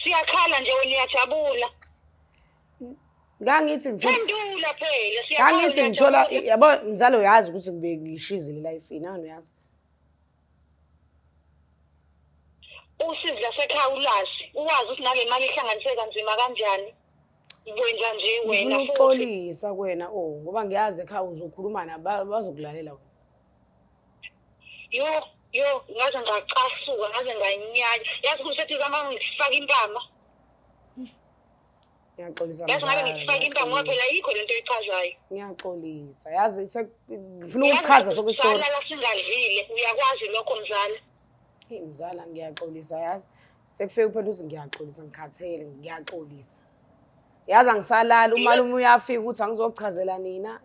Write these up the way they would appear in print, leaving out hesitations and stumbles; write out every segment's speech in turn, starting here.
Siyakhala nje wena uyajabula. Ngangithi Phendula phela siyakhala. Ngangithi ngithola yabo mzalo uyazi ukuthi ngibe ngishizile la ifini nani uyazi. Usizi lasekhaya ulazi. Uwazi ukuthi nale mali ihlanganiswe kanzima kanjani. Wenza nje wena futhi. Uxolisa kwena ngoba ngiyazi ekhaya uzokhuluma nabo bazokulalela wena. Yo, ngaze ngacasuka, ngaze nganyanya. Yazi ukuthi zama ngifaka impama. Ngiyaxolisa. Yazi ngabe ngifaka impama ngoba phela yikho lento eyichazayo. Ngiyaxolisa. Yazi ngifuna ukuchaza sokusithola. Sala singadlile, uyakwazi lokho mzala. Mzala ngiyaxolisa yazi. Sekufike kuphela ukuthi ngiyaxolisa ngikhathele ngiyaxolisa. Yazi angisalala umalume uyafika ukuthi angizochazela nina.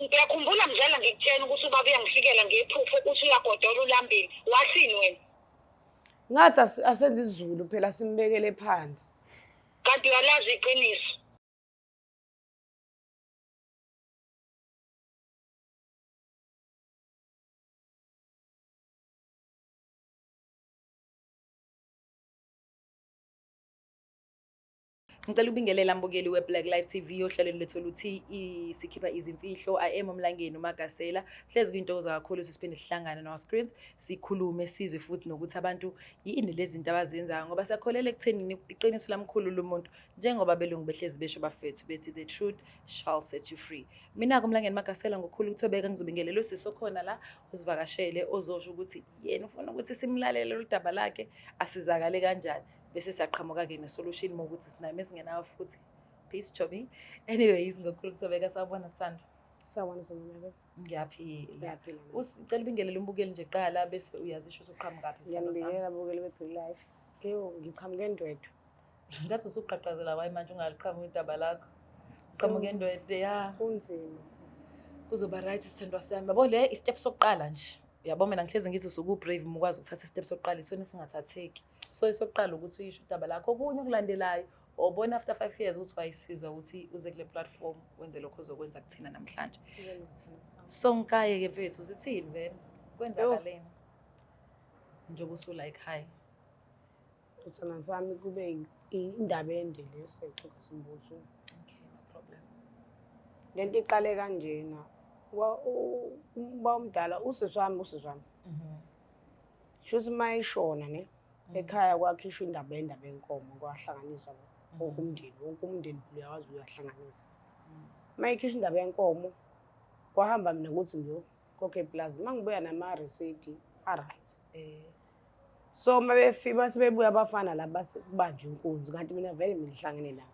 Ngiyakhumbula mzala ngikutshela ukuthi ubaba uyangifikela ngephupho ukuthi uyagodola ulambile. Wasini wena? Ngathi asenze isizulu phela simbekele phansi. Kanti uyalazi iqiniso. Ngicela ukubingelela mbukeli weBlack Life TV ohlelweni lethu luthi sikhipha izimfihlo. I am uMlangeni uMagasela. Hlezi kwintokoza kakhulu sisiphinde sihlangane no screens sikhulume sizwe futhi nokuthi abantu yini lezi zinto abazenzayo ngoba siyakholela ekutheni iqiniso lamkhulu lomuntu njengoba belungu behlezi besho bafethu bethi the truth shall set you free. Mina uMlangeni Magasela ngokukhulu ukuthobeka ngizobingelela usisokhona la uzivakashele ozosho ukuthi yena ufuna ukuthi simlalele udaba lakhe asizakale kanjani. Bese siyaqhamuka-ke ne-solution ukuthi sinayo mesingenayo futhi. Peace Chobi. Anyways ngokukhulu ukuthobeka sawubona Sandra. Sawubona Sibongile. Ngiyaphila. Usicela ubingelele umbukeli nje qala bese uyazisho usuqhamuka phi Sandra. Ngiyabingelela abukeli beBlack Life. Ngiqhamuke endwedwe. Ngathi usuqhaqhazela wayi manje ungaliqhamuka udaba lakho. Uqhamuke endwedwe ya. Kunzima sisi. Kuzoba right isithandwa sami. Yabo le istep sokuqala nje. Yabo mina ngihlezi ngithi usuku brave ukwazi ukuthatha istep sokuqala isona singathatheki. So isokuqala ukuthi uyisho udaba lakho okunye okulandelayo obona after 5 years ukuthi wayisiza ukuthi uze kule platform wenze lokho ozokwenza kuthina namhlanje. So ngikaye ke mfethu sithini vele kwenzakaleni njengoba usula ekhaya. Uthana sami kube indaba ende lesexoxa simbuzo. Okay, no problem. Lento iqale kanjena uba umdala usizwami. Shuthi mayishona ne ekhaya kwakhishwa indaba yenkomo kwahlanganisa umndeni wonke umndeni uyawazi uyahlanganisa. Mayikhishwa indaba yenkomo kwahamba mina ukuthi ngiyokhokhe plaza mangibuya nama receipt right. So mabefika sebebuya abafana la bathi kubanje inkunzi kanti mina vele ngihlangene nabo.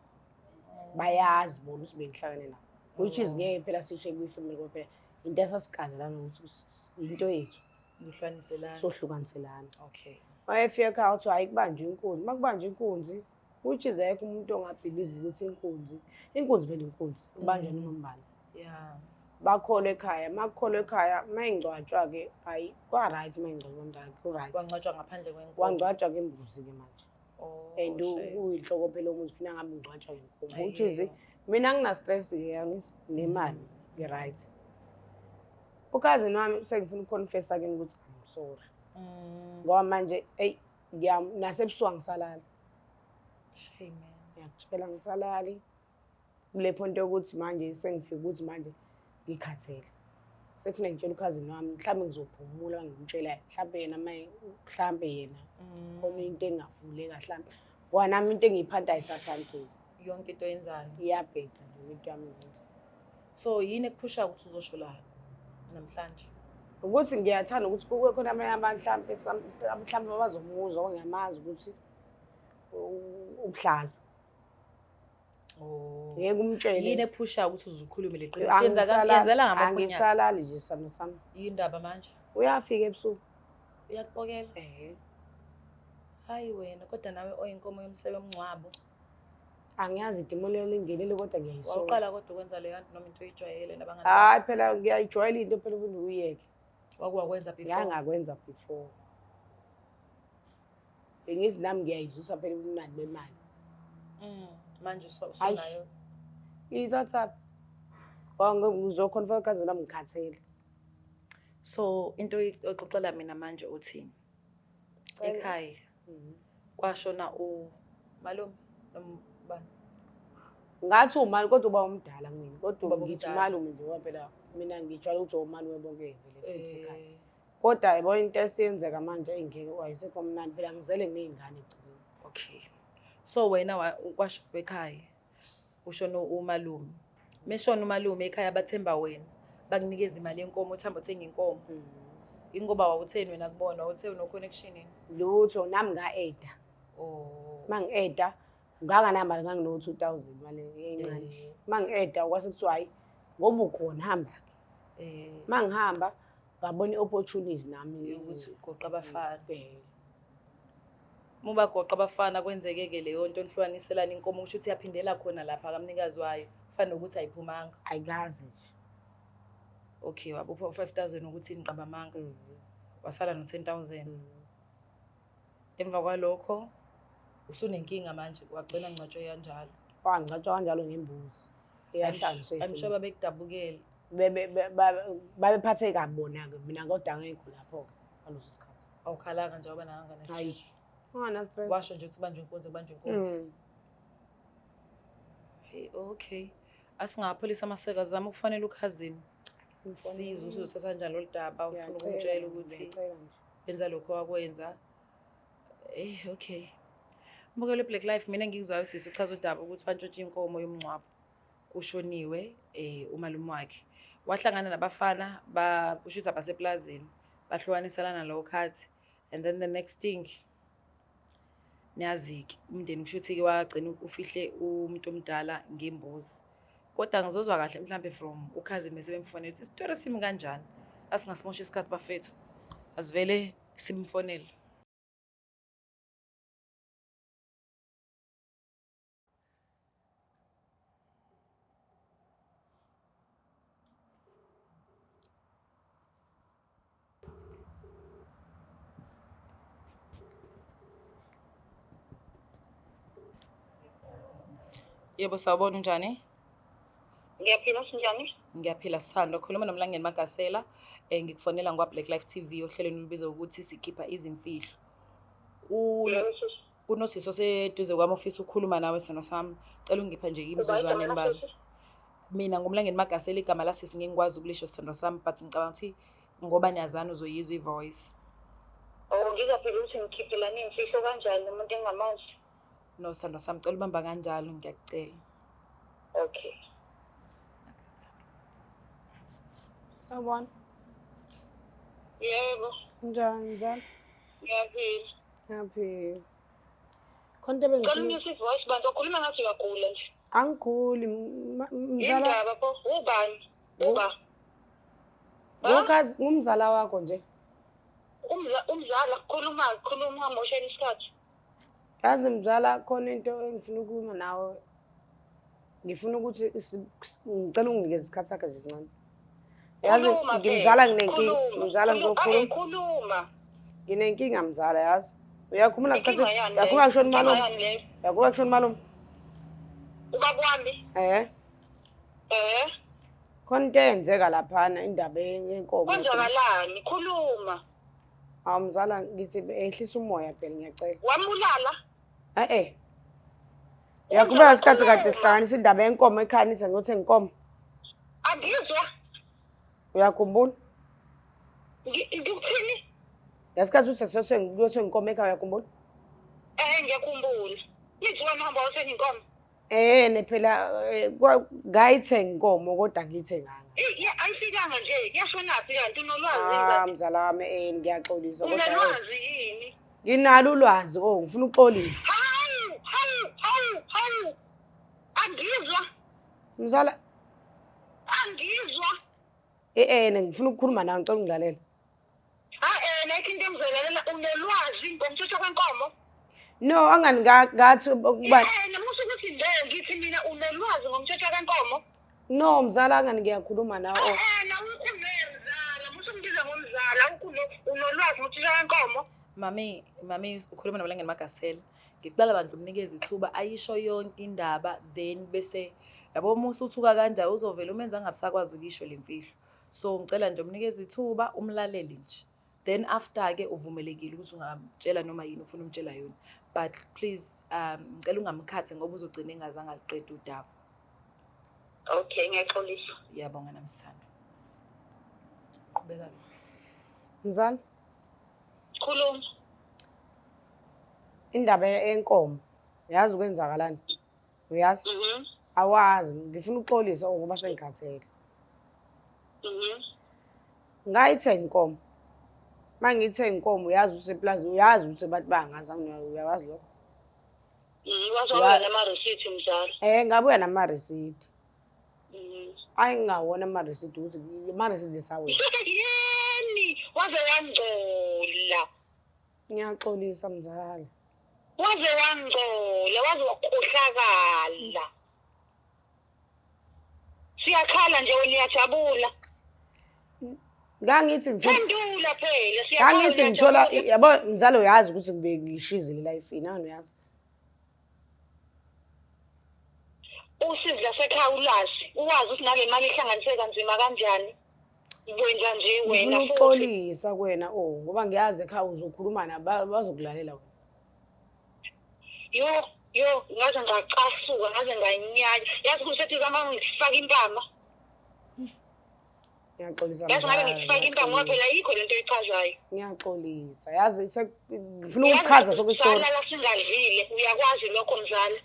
Bayazi bona ukuthi bengihlangene nabo. Which is ngeke phela sishe kwifamily kwaphela into esasigazelana ukuthi into yethu ngihlaniselana sohlukaniselana. Okay. Mayefika ekhaya uthi hayi kubanje inkunzi makubanje inkunzi which is ekho umuntu ongabelieve ukuthi inkunzi vele inkunzi ubanje nombani. Yeah. Bakholwa ekhaya makholwa ekhaya mayingcwatshwa ke hayi kwa right mayingcwatshwa ndala ku right. Kwangcwatshwa ngaphandle kwenkomo. Kwangcwatshwa ke imbuzi ke manje. And shame. uyinhloko phela umuntu ufuna ngabe ngcwatshwa inkomo which is mina ngina stress ke yangithi nemali ke right. Ukazi nami sengifuna ukuconfess again ukuthi I'm sorry. Ngoba manje nasebusuku ngisalala. Shame man. Ngiyakutshela ngisalali. Kule point yokuthi manje sengifika ukuthi manje ngikhathele. Sekufanele ngitshela ukazi nami mhlawumbe ngizophumula ngimtshela mhlawumbe yena mhlawumbe yena khona into engavuleka mhlawumbe. Ngoba nami into engiyiphatha ayisaphantile. Yonke into yenzayo. Iyabheda nje into yami ngenza. So yini ekuphusha ukuthi uzosho la namhlanje? Ukuthi ngiyathanda ukuthi kube khona amanye abantu mhlawumbe abazomuzwa ongamazi ukuthi ubuhlaza. Ngeke umtshele. Yini ephusha ukuthi uzukhulume leqiniso yenzela ngamaphonyana. Angisalali nje sami. Yindaba manje. Uyafika ebusuku. Uyakubokela? Hayi wena kodwa nawe oyinkomo yomsebe omncwabo. Angiyazi idimoni lingenile kodwa ngiyayisola. Waqala kodwa ukwenza le kanti noma into oyijwayele nabangani. Hayi phela ngiyayijwayela into phela ukuthi uyeke. Wakwenza before. Ngangakwenza before. Bengizi nami ngiyayizusa phela ubunani bemali. Manje usunayo. Izatha. Ngizokhonfirm kaze nami ngikhathele. So into oyixoxela mina manje uthini? Ekhaya. kwashona umalume nombani? Ngathi umali kodwa uba umdala mina. Kodwa Ubaba ngithi omdala. umalume nje ngoba phela mina ngijwayele ukuthi umalume bonke vele futhi ekhaya. Kodwa yabona into esiyenzeka manje engeke wayisekho mnandi phela ngizele nginey'ngane egcibeni. Okay. So wena kwasho ekhaya ushona umalume. Meshona umalume ekhaya bathemba wena. Bakunikeza imali yenkomo uthamba uthenga inkomo. Ingoba wawutheni wena kubona uthe no connection yini? Lutho nami nga-eda. Oh. Mangi-eda nganganamali ngangino 2000 mali encane. Mangi-eda kwase kuthiwa hayi ngoba ukhona hamba-ke. Mangihamba ngabona i-opportunity nami Ukuthi ugoqa abafana. Eh. Muba goqa abafana kwenzeke-ke leyo nto nihlukaniselana inkomo kusho ukuthi yaphindela khona lapha kamnikazi wayo. Kufanele ukuthi ayiphumanga. Ayikazi nje. Okay, wabupha 5000 ukuthi niqaba amanga. Wasala no 10000. Emva kwalokho usunenkinga manje wagcina ngcatshwe kanjalo. Wangcatshwa kanjalo ngembuzi. Eyahlanjiswa. I'm sure babekudabukela. Babephathe kabi bona-ke mina kodwa angekho lapho ngaleso sikhathi. Awukhalanga njengoba nangangana stress. Ungana stress. Washo nje ukuthi banjwe inkunzi. Hey, okay. Asingapholisa amaseka zama ukufanele ukhazini. Sizwe usuthatha kanjalo oludaba ufuna ukumtshela ukuthi benza lokho wakwenza. Okay. Mbukelo Black Life mina ngikuzwayo sisi uchaza udaba ukuthi bantshontsha inkomo yomncwabo kushoniwe umalume wakhe. Wahlangana nabafana kushuthi abaseplazini bahlukaniselana lo khathi and then the next thing niyaziki umndeni kushuthi ke wagcina ufihle umuntu omdala ngembuzi. Kodwa ngizozwa kahle mhlambe from ukhazini bese bemfonela ukuthi isitori simi kanjani asingasimosha isikhathi bafethu asivele simfonele. Yebo sawubona unjani? Ngiyaphila sinjani? Ngiyaphila Sithando. Khuluma noMlangeni Magasela. Ngikufonela ngwa Black Life TV ohlelweni olubizwa ukuthi sikhipha izimfihlo. Unosisi oseduze kwami ofisa ukukhuluma nawe sona sami. Cela ungipha nje imizuzwana embalwa. Mina ngumlangeni Magasela igama la sisi ngengikwazi ukulisho Sithando sami but ngicabanga ukuthi ngoba niyazana uzoyizwa ivoice. Oh ngizaphela ukuthi ngikhiphilane imfihlo kanjani umuntu engamazi. No Sithando sami cela ubamba kanjalo ngiyakucela. Okay. Sawubona. Yebo. Njani mzala? Ngiyaphila. Happy. Konke bengifuna. Ngicela voice bantu ukhuluma ngathi uyagula nje. Angiguli mzala. Indaba pho ubani? Uba. Ngokazi ngumzala wakho nje. Umzala khuluma moshela isikhathi. Yazi mzala khona into engifuna ukukhuluma nawe. Ngifuna ukuthi ngicela unginikeze isikhathi sakhe nje sincane. Yazi ngimzala nginenkinga, ngizala ngizokhuluma. Nginenkinga mzala yazi. Uyakhuluma isikhathi yakhuluma kushona malume. Yakhuluma kushona malume. Uba kwami? Khona into eyenzeka laphana indaba yenkomo. Kwenzakalani? Khuluma. Hawu mzala ngithi ehlisa umoya phela ngiyacela. Wamulala? Yakuba isikhathi kade sihlanganisa indaba yenkomo ekhaya nithi ngiyothenga inkomo. Angizwa. Uyakhumbula? Ngikuthini? Yasikhathi uthi sesiyothenga inkomo ekhaya uyakhumbula? Ngiyakhumbula. Nithi wena hamba uthenga inkomo? Ne phela ngayithenga inkomo kodwa ngiyithenganga. Ayifikanga nje kuyashonaphi kanti unolwazi? Mzala wami ngiyaxolisa kodwa. Unolwazi yini? Nginalo ulwazi ngifuna uxolisa. Hawu. Angizwa. Mzala. Angizwa. Ngifuna ukukhuluma nawe ngicela ungilalela. Nekho into engizolalela unolwazi ngomthetho kwenkomo? No, angani ngathi ukuba Musu ukuthi ngithi mina unolwazi ngomthetho kwenkomo? No, mzala angani ngiyakhuluma nawe. Umzala, musu ngibiza ngomzala unolwazi ngomthetho kwenkomo? Mami ukhuluma noMlangeni Magasela. Ngicela bandla umnikeze ithuba ayisho yonke indaba then bese yabo musu uthuka kanjalo uzovela umenza angabisakwazi ukisho lemfihlo. So ngicela nje umnikeze ithuba umlaleli nje. then after-ke uvumelekile ukuthi ungamtshela noma yini ufuna umtshela yona. But please ngicela ungamkhathi ngoba uzogcina engazange aliqeda udaba. Okay, ngiyaxolisa. Ngiyabonga namsana. Qhubeka-ke sisi. Mzala, Khuluma. indaba yenkomo yazi ukwenzakalani? Uyazi? Awazi, ngifuna ukuxolisa ngoba sengikhathele. Ngayithenga inkomo. Mangithenga inkomo uyazi useplaza, uyazi ukuthi abantu bangazange uyawazi lokho. Wazoba nama receipt mzala. Ngabuya nama receipt. Ayingawona ama receipt ukuthi ama receipt esawe. Yeni, waze wangcola. Ngiyaxolisa mzala. Waze wangcola, waze wakhohlakala. Siyakhala nje wena uyajabula. Ngangithi ngithola Pendula phela siyakhala. Ngangithi ngithola yabo mzala uyazi ukuthi ngibe ngishizile la ifini nani uyazi. Usizi lasekhaya ulazi, uwazi ukuthi ngale mali ihlanganiseka kanzima kanjani. Wenza nje wena futhi uxolisa kuwena ngoba ngiyazi ekhaya uzokhuluma nabo bazokulalela wena. Yo, ngaze ngacasuka, ngaze nganyanya. Yazi ukuthi sethi zama ngifaka impama. Ngiyaxolisa Yazi ngabe ngifaka impama ngoba phela yikho lento echazayo. Ngiyaxolisa. Yazi ngifuna ukuchaza sokustory. Sala singadlile, uyakwazi lokho mzala.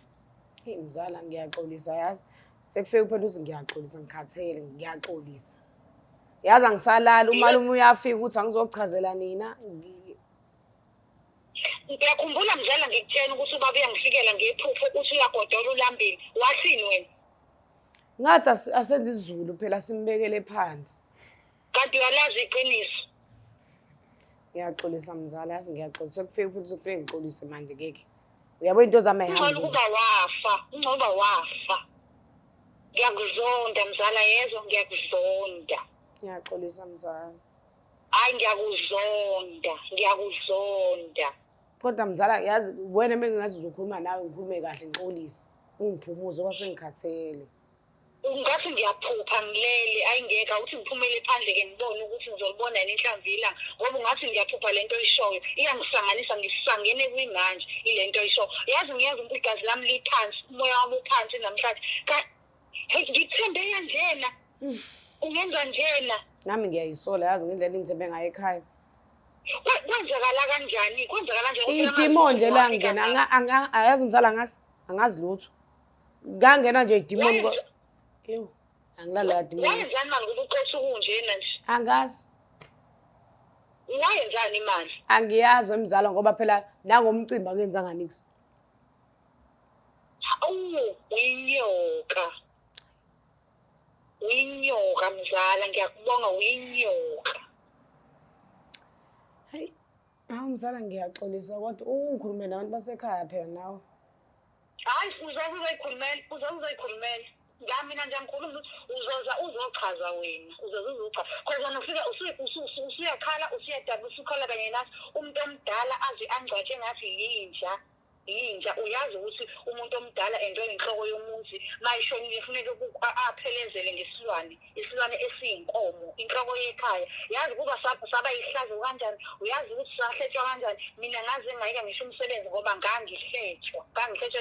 Mzala ngiyaxolisa yazi. Sekufike kuphela ukuthi ngiyaxolisa ngikhathele ngiyaxolisa. Yazi angisalala umalume uyafika ukuthi angizochazela nina. Ngiyakhumbula mzala ngikutshela ukuthi ubaba uyangifikela ngephupho ukuthi uyagodola ulambile. Wathini wena? Ngathi asenze isizulu phela simbekele phansi. Kanti uyalazi iqiniso. Ngiyaxolisa mzala yazi ngiyaxolisa sekufike futhi kufike ngixolise manje ngeke. Uyabo into zami Ungcono ukuba wafa. Ngiyakuzonda mzala yezwa ngiyakuzonda. Ngiyaxolisa mzala. Hayi ngiyakuzonda. Kodwa mzala yazi wena mengingazi uzokhuluma nawe ngikhulume kahle ngixolise. Ungiphumuze ngoba sengikhathele. Ungathi ngiyaphupha ngilele ayingeka uthi ngiphumele phandle ke ngibone ukuthi ngizolibona yini inhlamvila ngoba ungathi ngiyaphupha lento oyishoyo iyangisanganisa ngisangene kwimanje ilento oyishoyo. Yazi ngiyazi ukuthi igazi lami liphansi, umoya wami uphansi namhlanje. Hey ngithembe kanjena. Ungenza njena. Nami ngiyayisola yazi ngendlela ingithembe ngayo ekhaya. Kwenzakala kanjani? Kwenzakala kanjani? Idimo nje la ngena ayazi mzala angazi lutho. Ngangena nje idimoni Yo, angilala idimoni. Wayenzani manje ukuthi uqeshe kunjena nje? Angazi. Wayenzani manje? Angiyazi emzala ngoba phela nangomcimbi angenzanga nix. Uyinyoka mzala ngiyakubonga uyinyoka. Hey, mzala ngiyaxolisa kodwa ungikhulume nabantu basekhaya phela nawe. Hayi uzoyikhulumela. Mina nje ngikhuluma ukuthi uzochaza wena. Uzochaza. Kodwa ufika usuyakhala usiyadaba usukhala kanye nathi umuntu omdala azi angcwatshe ngathi yinja uyazi ukuthi umuntu omdala enjoy inhloko yomuzi mayishonile kufanele aphelezele ngesilwane esiyinkomo inhloko yekhaya yazi kuba saba ihlazo kanjani uyazi ukuthi sahletshwa kanjani mina ngaze ngayika ngisho umsebenzi ngoba ngangihletshwa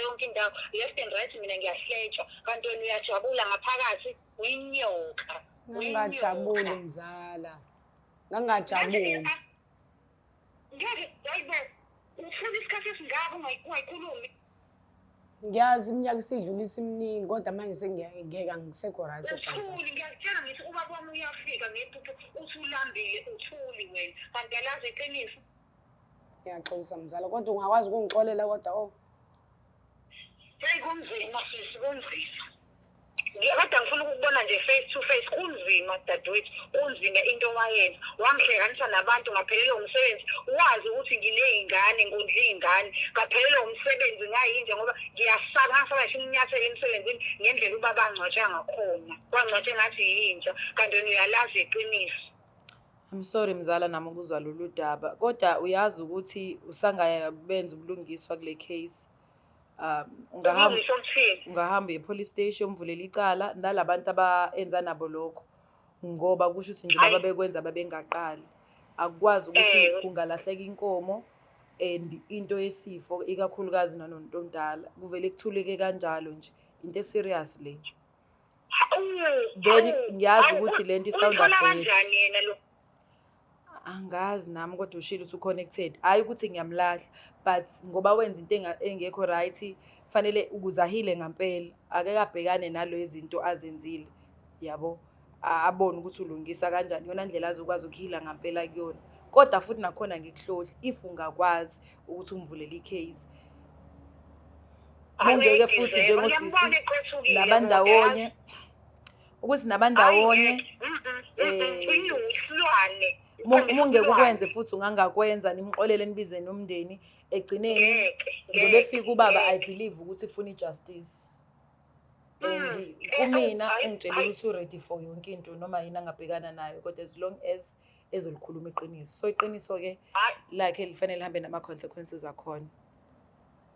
yonke indawo left and right mina ngiyahletshwa kanti wena uyajabula ngaphakathi uyinyoka ngingajabuli mzala ngangajabuli ngeke hayibo ufuna isikhathi esingaka ungayikhulumi. Ngiyazi iminyaka isidlulisa iminingi kodwa manje sengiyeka ngisekho right uthuli ngiyakutshela ngithi ubaba wami uyafika ngephupho uthi ulambile uthuli wena kanti yalazi iqiniso. Ngiyaxolisa mzala kodwa ungakwazi ukungixolela kodwa Hey kunzima sisi kunzima. Kodwa ngifuna ukubona nje face to face kunzima dadewethu kunzima into wayenza wangihlekanisa nabantu ngaphelele umsebenzi wazi ukuthi ngineyingane ngondla izingane ngaphelele umsebenzi ngayinje ngoba ngiyasaba ngasaba ngisho umunyathelo emsebenzini ngendlela ubaba angcwatsha ngakhona wangcwatshe ngathi yinja kanti wena uyalazi iqiniso. I'm sorry mzala nami ukuzwa lolu daba kodwa uyazi ukuthi usangabenza ubulungiswa kule case. Ungahamba e-police station umvulela icala nalabantu abaenza nabo lokho ngoba kusho ukuthi nje baba bekwenza babengaqali akukwazi ukuthi kungalahleka inkomo and into yesifo ikakhulukazi nanomuntu omdala kuvele kuthuleke kanjalo nje into eserious le. Then ngiyazi ukuthi lento isounda bad. Angazi nami kodwa ushilo ukuthi uconnected. Hayi ukuthi ngiyamlahla but ngoba wenza into engekho right fanele ukuzahile ngempela akeke abhekane nalo izinto azenzile yabo abone ukuthi ulungisa kanjani yona indlela azokwazi ukuhila ngempela kuyona. Kodwa futhi nakhona ngikuhlohla if ungakwazi ukuthi umvulele icase ungeke futhi njengosisi nabandawonye ukuthi nabandawonye mungekukwenze futhi ungangakwenza nimxolele nibizeni nomndeni egcineni njobe fika ubaba I believe ukuthi ufuna ijustice and kumina ungitshela ukuthi u ready for yonke into noma yini angabhekana nayo kodwa as long as ezolikhuluma iqiniso so iqiniso ke like lifanele lihambe nama consequences akhona.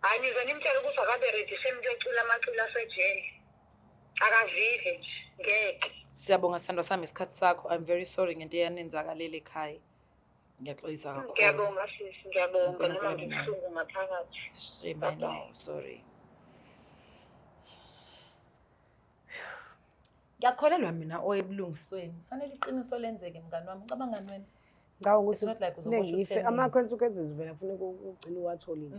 Hayi ngizonimtshela ukuthi akabe ready semntocula amacula asejele akavive nje ngeke. Siyabonga sandwa sami isikhathi sakho. I'm very sorry ngento eyanenzakalele ekhaya. Ngiyaxolisa kakhulu. Ngiyabonga sisi, ngiyabonga noma ngibuhlungu ngaphakathi. Shame I know, sorry. Ngiyakholelwa mina oyebulungisweni. Fanele iqiniso lenzeke mngani wami. Ngicabanga ngani wena? Ngawo ukuthi ama-consequences vela kufanele ugcine uwatholile.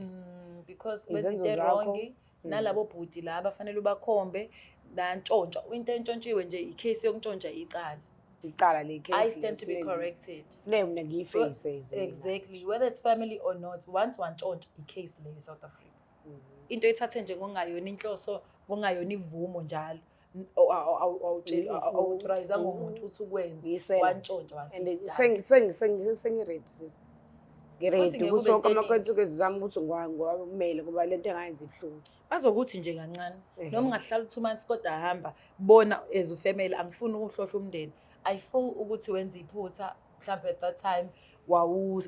Because wenza into wrong nalabo bhuti laba fanele ubakhombe nantshontsha into entshontshiwe nje icase yokuntshontsha icala le case I stand to be corrected. Funeka mina ngiyiface exactly whether it's family or not once wantshontsha icase le eSouth Africa. Into ethathe nje ngongayona inhloso ngongayona ivumo njalo authorize ngomuntu ukuthi ukwenze wantshontsha and sengiready sis ngiready ukuthi wonke ama-consequences zami ukuthi ngiwakumele ngoba lento engayenza ibuhlungu bazokuthi nje kancane noma ungahlala 2 months kodwa ahamba bona as ufamily angifuni ukuhlohla umndeni I feel ukuthi wenza iphutha mhlawumbe at that time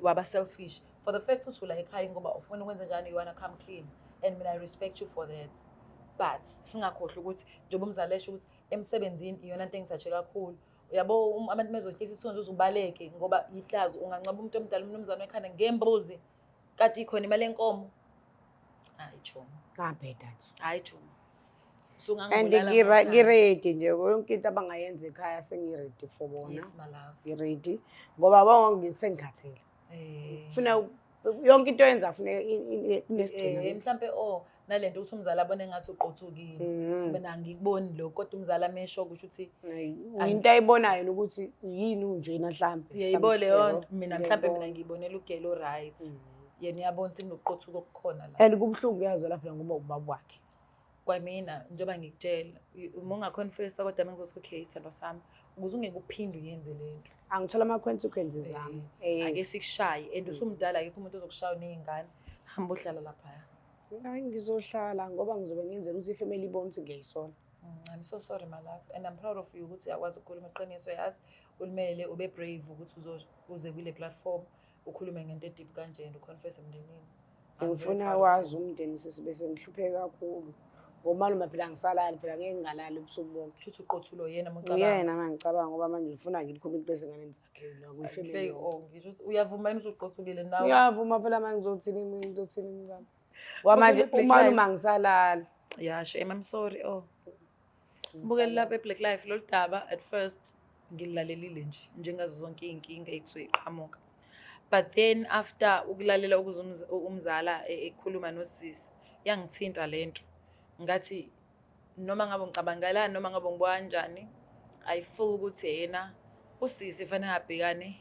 waba selfish for the fact ukuthi ula ekhaya ngoba ufuna ukwenza njani you wanna come clean and mina I respect you for that but singakhohlwa ukuthi njengoba umzalesha ukuthi emsebenzini iyona into engithathwe kakhulu uyabo abantu mezohlisa isithunzi uzubaleke ngoba ihlazo ungancaba umuntu omdala umnumzane ekhanda ngembuzi kade ikhona imali enkomo hayi chomo ngabheda nje hayi chomo so and ngiready nje yonke into abangayenza ekhaya sengiready for bona yes my love ngiready ngoba bangongisengikhathele ufuna yonke into yenza ufuna inesidingo mhlambe nalento uthi umzala abone ngathi uqothukile mina ngikuboni lokho kodwa umzala amesho kusho ukuthi into ayibonayo ukuthi yini unjena mhlambe uyayibole yona mina mhlambe mina ngiyibonela ugelo right yena uyabona ukuthi kunoqothuko okukhona la and kubhlungu yazo lapha ngoba ubaba wakhe kwamina njengoba ngikutshela uma ungaconfessa kodwa mengizothi okay sandwa sami ukuze ungeke uphinde uyenze lento angithola ama-consequences zami ake sikushaye and usumdala akekho umuntu ozokushaya nezingane hamba uhlala lapha hayi ngizohlala ngoba ngizobe ngenzela ukuthi ifamily ibone ukuthi ngiyayisola. I'm so sorry my love and I'm proud of you ukuthi yakwazi ukukhuluma iqiniso yazi ulimele ube brave ukuthi uze kule platform ukhulume ngento deep kanje uconfess emndenini. Ngifuna wazi umndeni sesibe sengihlupheka kakhulu. Ngomalume phela ngisalala phela ngeke ngalala ubusuku bonke. Kusho uqothulo yena mncabanga. Yena ngicabanga ngoba manje ngifuna ngikhuluma ezinganeni zakhe la kuyifamily. Ngisho uyavuma yini uzuqothukile nawe? Ngiyavuma phela manje ngizothini mina ngizothini ngami. Wamanje umalume ngisalala. Yeah, shame I'm sorry. Bukela lapha eBlack Life lo daba at first ngilalelile nje njengazo zonke inkinga ekusuke iqhamuka. But then after ukulalela ukuze umzala ekhuluma nosisi yangithinta lento ngathi noma ngabe ngicabangalana noma ngabe ngibuka kanjani I feel ukuthi yena usisi fanele abhekane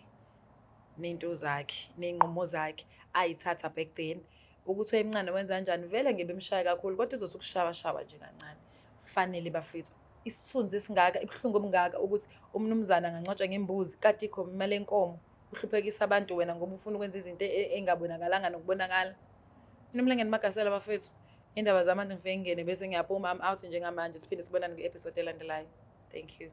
nento zakhe nenqumo zakhe ayithatha back then ukuthi emncane wenza kanjani vele ngebe emshaya kakhulu kodwa izothi ukushaba nje kancane fanele bafethu isithunzi esingaka ibhlungu obungaka ukuthi umnumzana angangcotshwa ngembuzi kade ikho imali enkomo uhluphekisa abantu wena ngoba ufuna ukwenza izinto engabonakalanga nokubonakala nomlengeni magasela bafethu indaba zamanje ngifike ngene bese ngiyaphuma I'm out njengamanje siphinde sibonane ku-episode elandelayo. Thank you.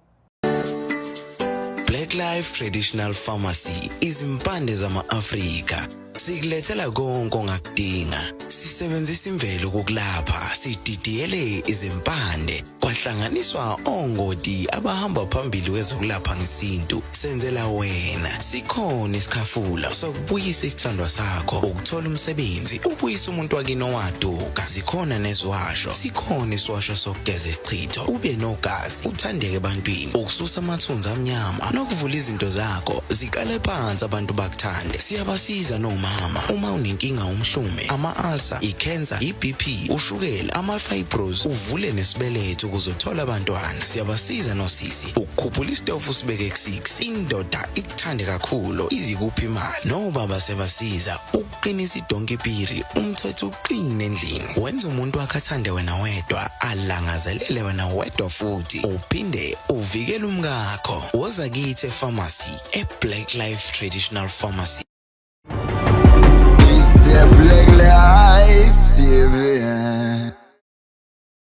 Black Life Traditional Pharmacy izimpande zama-Afrika. Sikulethela konke ongakudinga. Sisebenzisa imvelo ukulapha, sididiyele izimpande, kwahlanganiswa ongoti abahamba phambili kwezokulapha ngesintu. Senzela wena. Sikhona isikhafula sokubuyisa isithandwa sakho, ukuthola umsebenzi, ubuyisa umuntu wakini owaduka. Sikhona neziwasho. Sikhona isiwasho sokugeza isichitho, ube nogazi, uthandeke ebantwini, ukususa amathunzi amnyama, nokuvula izinto zakho zikale phansi abantu bakuthande. Siyabasiza nomama uma unenkinga umhlume, ama-ulcer, i-cancer, i-BP, ushukela, ama-fibros, uvule nesibeletho ukuzothola abantwana. Siyabasiza nosisi ukukhuphula isitofu sibeke ku-6, indoda ikuthande kakhulu izikuphi imali. Nobaba sebasiza ukuqinisa idonkipiri, umthetho uqine endlini. Wenza umuntu wakhe athande wena wedwa, alangazelele wena wedwa futhi, uphinde uvikele umkakho. Woza kithi epharmacy, eBlack Life Traditional Pharmacy. It's the Black Life TV.